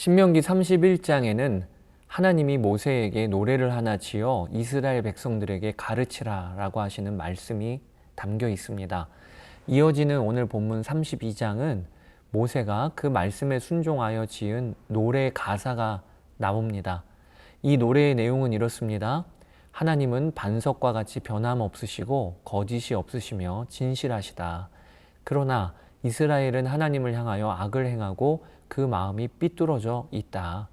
신명기 31장에는 하나님이 모세에게 노래를 하나 지어 이스라엘 백성들에게 가르치라 라고 하시는 말씀이 담겨 있습니다. 이어지는 오늘 본문 32장은 모세가 그 말씀에 순종하여 지은 노래 가사가 나옵니다. 이 노래의 내용은 이렇습니다. 하나님은 반석과 같이 변함없으시고 거짓이 없으시며 진실하시다. 그러나 이스라엘은 하나님을 향하여 악을 행하고 그 마음이 삐뚤어져 있다.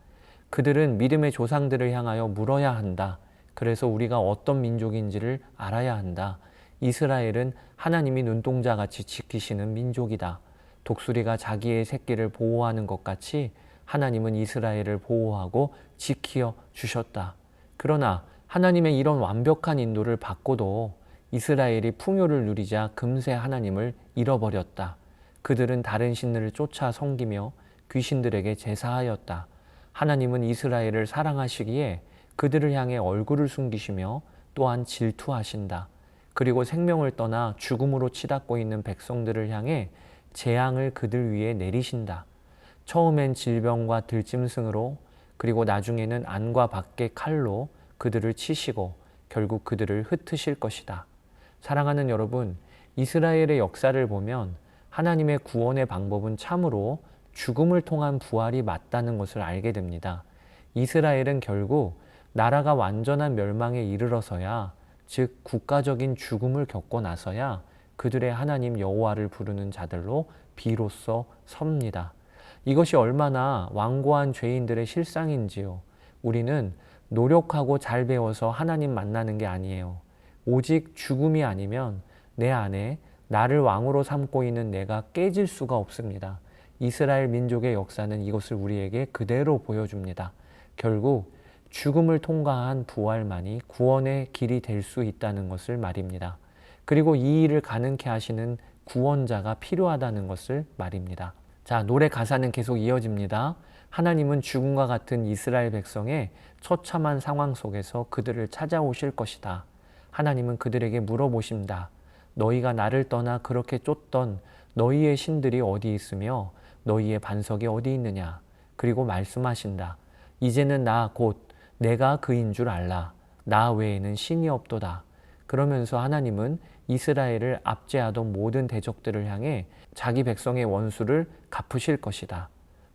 그들은 믿음의 조상들을 향하여 물어야 한다. 그래서 우리가 어떤 민족인지를 알아야 한다. 이스라엘은 하나님이 눈동자같이 지키시는 민족이다. 독수리가 자기의 새끼를 보호하는 것 같이 하나님은 이스라엘을 보호하고 지키어 주셨다. 그러나 하나님의 이런 완벽한 인도를 받고도 이스라엘이 풍요를 누리자 금세 하나님을 잃어버렸다. 그들은 다른 신들을 쫓아 섬기며 귀신들에게 제사하였다. 하나님은 이스라엘을 사랑하시기에 그들을 향해 얼굴을 숨기시며 또한 질투하신다. 그리고 생명을 떠나 죽음으로 치닫고 있는 백성들을 향해 재앙을 그들 위에 내리신다. 처음엔 질병과 들짐승으로, 그리고 나중에는 안과 밖의 칼로 그들을 치시고 결국 그들을 흩으실 것이다. 사랑하는 여러분, 이스라엘의 역사를 보면 하나님의 구원의 방법은 참으로 죽음을 통한 부활이 맞다는 것을 알게 됩니다. 이스라엘은 결국 나라가 완전한 멸망에 이르러서야, 즉 국가적인 죽음을 겪고 나서야 그들의 하나님 여호와를 부르는 자들로 비로소 섭니다. 이것이 얼마나 완고한 죄인들의 실상인지요. 우리는 노력하고 잘 배워서 하나님 만나는 게 아니에요. 오직 죽음이 아니면 내 안에 나를 왕으로 삼고 있는 내가 깨질 수가 없습니다. 이스라엘 민족의 역사는 이것을 우리에게 그대로 보여줍니다. 결국 죽음을 통과한 부활만이 구원의 길이 될 수 있다는 것을 말입니다. 그리고 이 일을 가능케 하시는 구원자가 필요하다는 것을 말입니다. 자, 노래 가사는 계속 이어집니다. 하나님은 죽음과 같은 이스라엘 백성의 처참한 상황 속에서 그들을 찾아오실 것이다. 하나님은 그들에게 물어보신다. 너희가 나를 떠나 그렇게 쫓던 너희의 신들이 어디 있으며 너희의 반석이 어디 있느냐. 그리고 말씀하신다. 이제는 나 곧 내가 그인 줄 알라. 나 외에는 신이 없도다. 그러면서 하나님은 이스라엘을 압제하던 모든 대적들을 향해 자기 백성의 원수를 갚으실 것이다.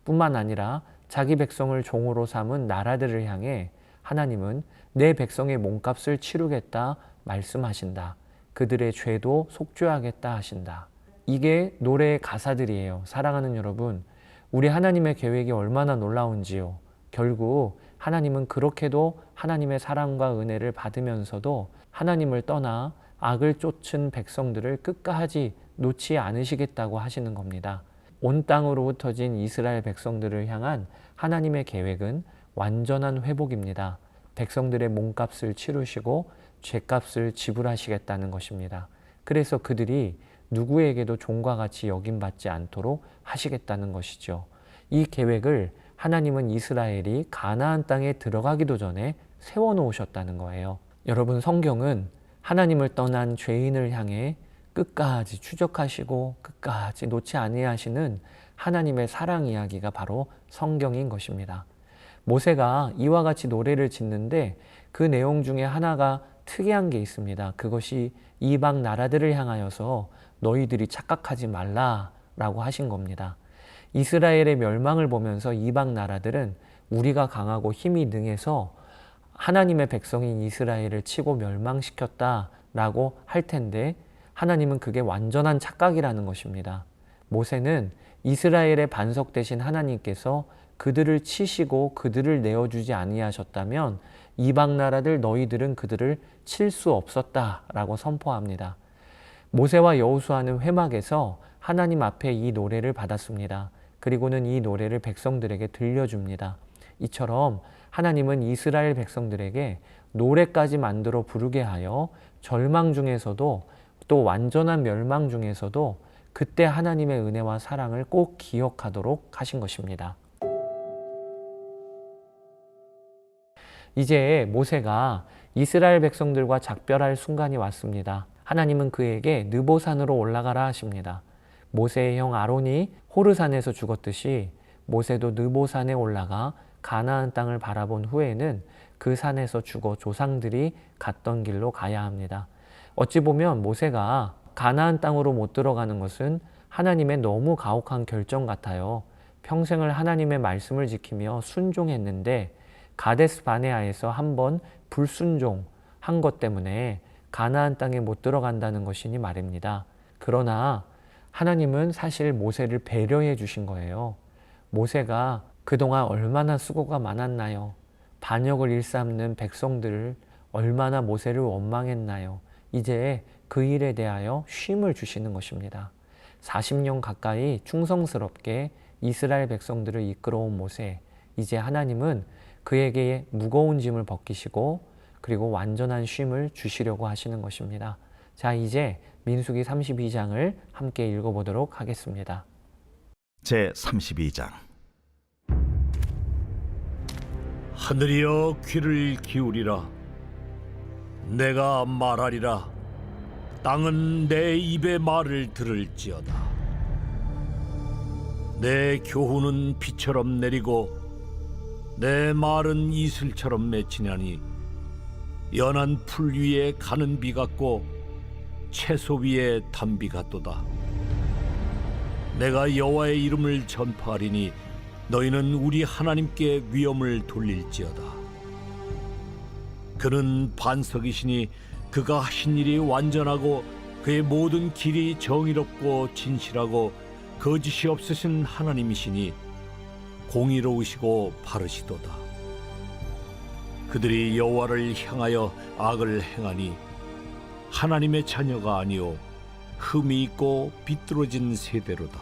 뿐만 아니라 자기 백성을 종으로 삼은 나라들을 향해 하나님은 내 백성의 몸값을 치르겠다 말씀하신다. 그들의 죄도 속죄하겠다 하신다. 이게 노래의 가사들이에요. 사랑하는 여러분, 우리 하나님의 계획이 얼마나 놀라운지요. 결국 하나님은 그렇게도 하나님의 사랑과 은혜를 받으면서도 하나님을 떠나 악을 쫓은 백성들을 끝까지 놓지 않으시겠다고 하시는 겁니다. 온 땅으로 흩어진 이스라엘 백성들을 향한 하나님의 계획은 완전한 회복입니다. 백성들의 몸값을 치르시고 죄값을 지불하시겠다는 것입니다. 그래서 그들이 누구에게도 종과 같이 여김받지 않도록 하시겠다는 것이죠. 이 계획을 하나님은 이스라엘이 가나안 땅에 들어가기도 전에 세워놓으셨다는 거예요. 여러분, 성경은 하나님을 떠난 죄인을 향해 끝까지 추적하시고 끝까지 놓지 아니하시는 하나님의 사랑 이야기가 바로 성경인 것입니다. 모세가 이와 같이 노래를 짓는데 그 내용 중에 하나가 특이한 게 있습니다. 그것이 이방 나라들을 향하여서 너희들이 착각하지 말라라고 하신 겁니다. 이스라엘의 멸망을 보면서 이방 나라들은 우리가 강하고 힘이 능해서 하나님의 백성인 이스라엘을 치고 멸망시켰다라고 할 텐데 하나님은 그게 완전한 착각이라는 것입니다. 모세는 이스라엘의 반석 되신 하나님께서 그들을 치시고 그들을 내어주지 아니하셨다면 이방 나라들 너희들은 그들을 칠 수 없었다라고 선포합니다. 모세와 여호수아는 회막에서 하나님 앞에 이 노래를 받았습니다. 그리고는 이 노래를 백성들에게 들려줍니다. 이처럼 하나님은 이스라엘 백성들에게 노래까지 만들어 부르게 하여 절망 중에서도 또 완전한 멸망 중에서도 그때 하나님의 은혜와 사랑을 꼭 기억하도록 하신 것입니다. 이제 모세가 이스라엘 백성들과 작별할 순간이 왔습니다. 하나님은 그에게 느보산으로 올라가라 하십니다. 모세의 형 아론이 호르산에서 죽었듯이 모세도 느보산에 올라가 가나안 땅을 바라본 후에는 그 산에서 죽어 조상들이 갔던 길로 가야 합니다. 어찌 보면 모세가 가나안 땅으로 못 들어가는 것은 하나님의 너무 가혹한 결정 같아요. 평생을 하나님의 말씀을 지키며 순종했는데 가데스 바네아에서 한번 불순종한 것 때문에 가나안 땅에 못 들어간다는 것이니 말입니다. 그러나 하나님은 사실 모세를 배려해 주신 거예요. 모세가 그동안 얼마나 수고가 많았나요? 반역을 일삼는 백성들을 얼마나 모세를 원망했나요? 이제 그 일에 대하여 쉼을 주시는 것입니다. 40년 가까이 충성스럽게 이스라엘 백성들을 이끌어온 모세, 이제 하나님은 그에게 무거운 짐을 벗기시고 그리고 완전한 쉼을 주시려고 하시는 것입니다. 자, 이제 민수기 32장을 함께 읽어보도록 하겠습니다. 제 32장. 하늘이여 귀를 기울이라. 내가 말하리라. 땅은 내 입의 말을 들을지어다. 내 교훈은 비처럼 내리고 내 말은 이슬처럼 맺히냐니 연한 풀 위에 가는 비 같고 채소 위에 단비 같도다. 내가 여호와의 이름을 전파하리니 너희는 우리 하나님께 위엄을 돌릴지어다. 그는 반석이시니 그가 하신 일이 완전하고 그의 모든 길이 정의롭고 진실하고 거짓이 없으신 하나님이시니 공의로우시고 바르시도다. 그들이 여호와를 향하여 악을 행하니 하나님의 자녀가 아니요 흠이 있고 비뚤어진 세대로다.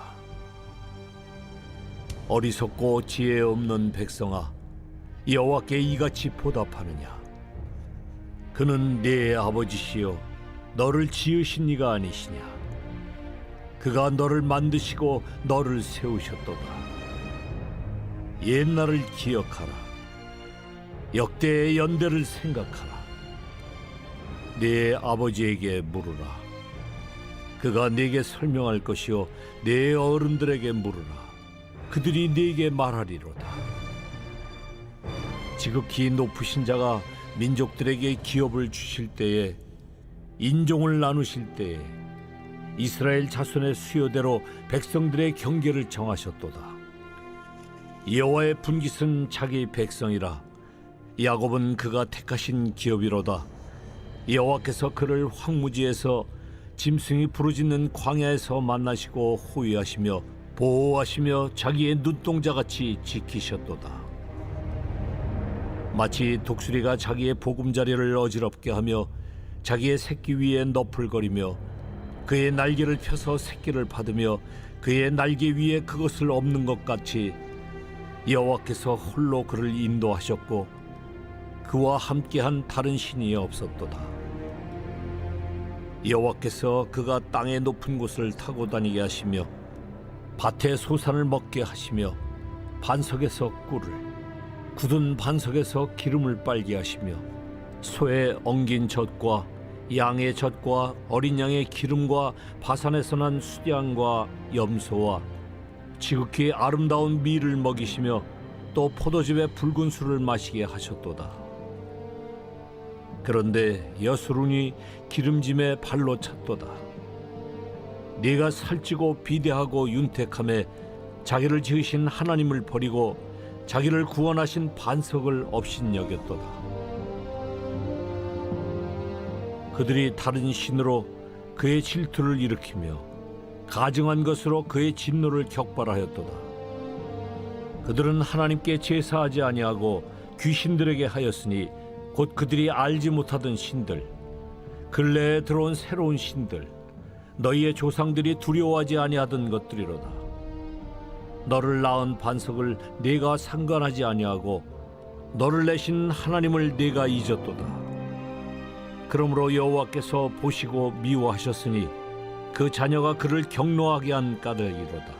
어리석고 지혜 없는 백성아, 여호와께 이같이 보답하느냐? 그는 네 아버지시요 너를 지으신 이가 아니시냐? 그가 너를 만드시고 너를 세우셨도다. 옛날을 기억하라. 역대의 연대를 생각하라. 네 아버지에게 물으라. 그가 네게 설명할 것이요 네 어른들에게 물으라. 그들이 네게 말하리로다. 지극히 높으신 자가 민족들에게 기업을 주실 때에, 인종을 나누실 때에 이스라엘 자손의 수요대로 백성들의 경계를 정하셨도다. 여호와의 분깃은 자기 백성이라. 야곱은 그가 택하신 기업이로다. 여호와께서 그를 황무지에서 짐승이 부르짖는 광야에서 만나시고 호위하시며 보호하시며 자기의 눈동자같이 지키셨도다. 마치 독수리가 자기의 보금자리를 어지럽게 하며 자기의 새끼 위에 너풀거리며 그의 날개를 펴서 새끼를 받으며 그의 날개 위에 그것을 엎는 것 같이 여호와께서 홀로 그를 인도하셨고 그와 함께한 다른 신이 없었도다. 여호와께서 그가 땅의 높은 곳을 타고 다니게 하시며 밭의 소산을 먹게 하시며 반석에서 꿀을, 굳은 반석에서 기름을 빨게 하시며 소의 엉긴 젖과 양의 젖과 어린 양의 기름과 바산에서 난 수양과 염소와 지극히 아름다운 밀을 먹이시며 또 포도즙의 붉은 술을 마시게 하셨도다. 그런데 여수룬이 기름짐에 발로 찼도다. 네가 살찌고 비대하고 윤택함에 자기를 지으신 하나님을 버리고 자기를 구원하신 반석을 업신여겼도다. 그들이 다른 신으로 그의 질투를 일으키며 가증한 것으로 그의 진노를 격발하였도다. 그들은 하나님께 제사하지 아니하고 귀신들에게 하였으니 곧 그들이 알지 못하던 신들, 근래에 들어온 새로운 신들, 너희의 조상들이 두려워하지 아니하던 것들이로다. 너를 낳은 반석을 네가 상관하지 아니하고 너를 내신 하나님을 네가 잊었도다. 그러므로 여호와께서 보시고 미워하셨으니 그 자녀가 그를 경노하게 한 까닭이로다.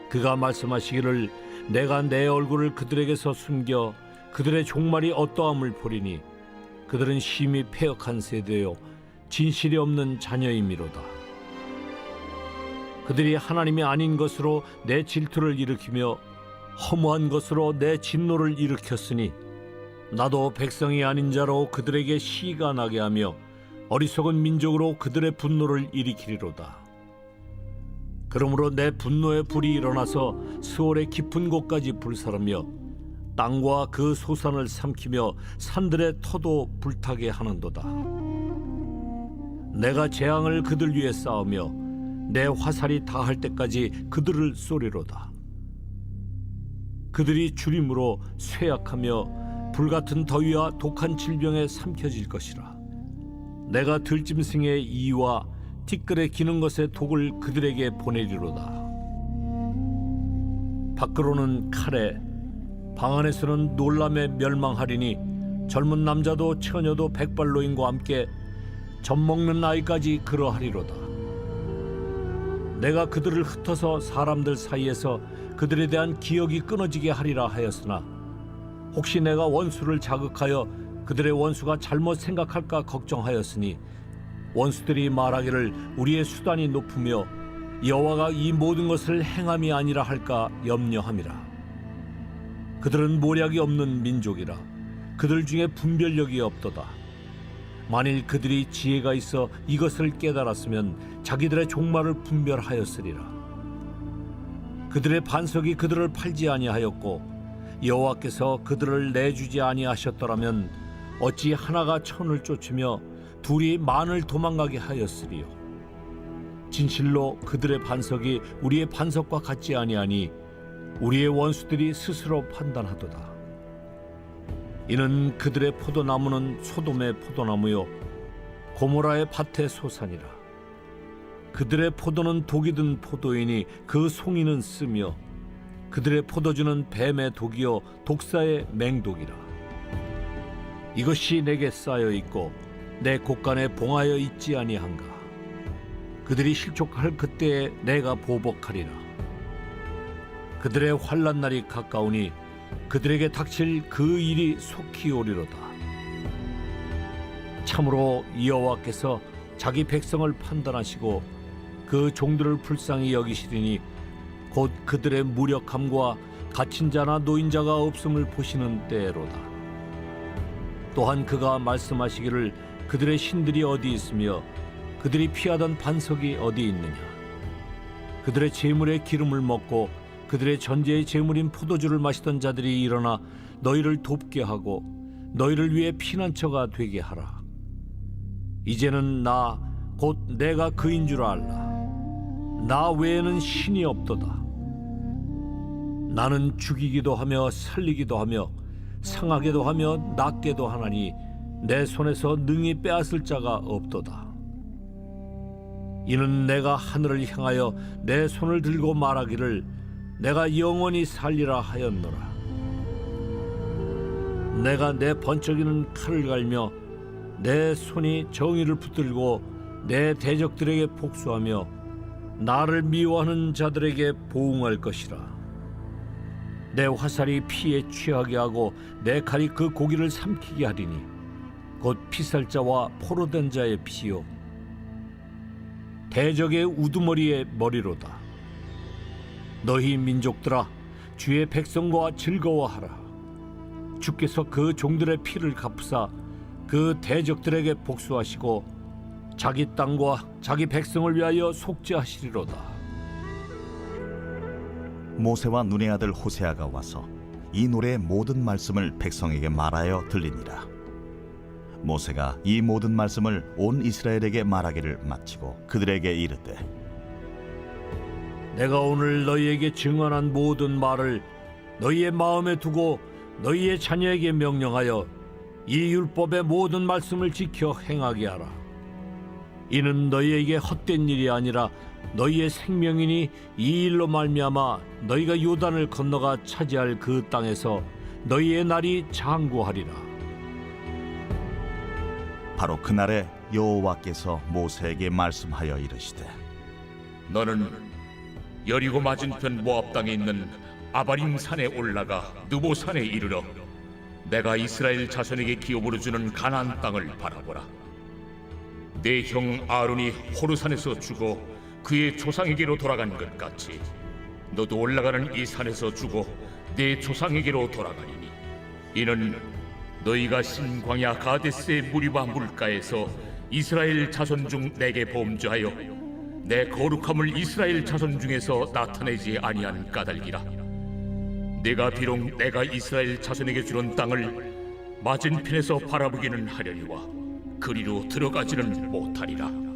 그가 말씀하시기를 내가 내 얼굴을 그들에게서 숨겨 그들의 종말이 어떠함을 보리니 그들은 심히 패역한 세대요 진실이 없는 자녀임이로다. 그들이 하나님이 아닌 것으로 내 질투를 일으키며 허무한 것으로 내 진노를 일으켰으니 나도 백성이 아닌 자로 그들에게 시가 나게 하며 어리석은 민족으로 그들의 분노를 일으키리로다. 그러므로 내 분노의 불이 일어나서 스올의 깊은 곳까지 불사르며 땅과 그 소산을 삼키며 산들의 터도 불타게 하는도다. 내가 재앙을 그들 위에 쌓으며 내 화살이 다할 때까지 그들을 쏘리로다. 그들이 주림으로 쇠약하며 불같은 더위와 독한 질병에 삼켜질 것이라. 내가 들짐승의 이와 티끌에 기는 것의 독을 그들에게 보내리로다. 밖으로는 칼에, 방 안에서는 놀람에 멸망하리니 젊은 남자도 처녀도 백발노인과 함께 젖먹는 아이까지 그러하리로다. 내가 그들을 흩어서 사람들 사이에서 그들에 대한 기억이 끊어지게 하리라 하였으나 혹시 내가 원수를 자극하여 그들의 원수가 잘못 생각할까 걱정하였으니 원수들이 말하기를 우리의 수단이 높으며 여호와가 이 모든 것을 행함이 아니라 할까 염려함이라. 그들은 모략이 없는 민족이라. 그들 중에 분별력이 없도다. 만일 그들이 지혜가 있어 이것을 깨달았으면 자기들의 종말을 분별하였으리라. 그들의 반석이 그들을 팔지 아니하였고 여호와께서 그들을 내주지 아니하셨더라면 어찌 하나가 천을 쫓으며 둘이 만을 도망가게 하였으리요. 진실로 그들의 반석이 우리의 반석과 같지 아니하니 우리의 원수들이 스스로 판단하도다. 이는 그들의 포도나무는 소돔의 포도나무요 고모라의 밭의 소산이라. 그들의 포도는 독이 든 포도이니 그 송이는 쓰며 그들의 포도주는 뱀의 독이요 독사의 맹독이라. 이것이 내게 쌓여 있고 내 곳간에 봉하여 있지 아니한가. 그들이 실족할 그때에 내가 보복하리라. 그들의 환난 날이 가까우니 그들에게 닥칠 그 일이 속히 오리로다. 참으로 여호와께서 자기 백성을 판단하시고 그 종들을 불쌍히 여기시리니 곧 그들의 무력함과 갇힌 자나 노인자가 없음을 보시는 때로다. 또한 그가 말씀하시기를 그들의 신들이 어디 있으며 그들이 피하던 반석이 어디 있느냐. 그들의 재물의 기름을 먹고 그들의 전제의 재물인 포도주를 마시던 자들이 일어나 너희를 돕게 하고 너희를 위해 피난처가 되게 하라. 이제는 나 곧 내가 그인 줄 알라. 나 외에는 신이 없도다. 나는 죽이기도 하며 살리기도 하며 상하게도 하며 낫게도 하나니 내 손에서 능히 빼앗을 자가 없도다. 이는 내가 하늘을 향하여 내 손을 들고 말하기를 내가 영원히 살리라 하였노라. 내가 내 번쩍이는 칼을 갈며 내 손이 정의를 붙들고 내 대적들에게 복수하며 나를 미워하는 자들에게 보응할 것이라. 내 화살이 피에 취하게 하고 내 칼이 그 고기를 삼키게 하리니 곧 피살자와 포로된 자의 피요 대적의 우두머리의 머리로다. 너희 민족들아 주의 백성과 즐거워하라. 주께서 그 종들의 피를 갚으사 그 대적들에게 복수하시고 자기 땅과 자기 백성을 위하여 속죄하시리로다. 모세와 눈의 아들 호세아가 와서 이 노래의 모든 말씀을 백성에게 말하여 들리니라. 모세가 이 모든 말씀을 온 이스라엘에게 말하기를 마치고 그들에게 이르되 내가 오늘 너희에게 증언한 모든 말을 너희의 마음에 두고 너희의 자녀에게 명령하여 이 율법의 모든 말씀을 지켜 행하게 하라. 이는 너희에게 헛된 일이 아니라 너희의 생명이니 이 일로 말미암아 너희가 요단을 건너가 차지할 그 땅에서 너희의 날이 장구하리라. 바로 그날에 여호와께서 모세에게 말씀하여 이르시되 너는 여리고 맞은편 모압 땅에 있는 아바림 산에 올라가 느보 산에 이르러 내가 이스라엘 자손에게 기업으로 주는 가나안 땅을 바라보라. 내 형 아론이 호르산에서 죽어 그의 조상에게로 돌아간 것 같이 너도 올라가는 이 산에서 죽어 내 조상에게로 돌아가리니 이는 너희가 신광야 가데스의 무리바 물가에서 이스라엘 자손 중 내게 범죄하여 내 거룩함을 이스라엘 자손 중에서 나타내지 아니한 까닭이라. 내가 비록 내가 이스라엘 자손에게 주는 땅을 맞은편에서 바라보기는 하려니와 그리로 들어가지는 못하리라.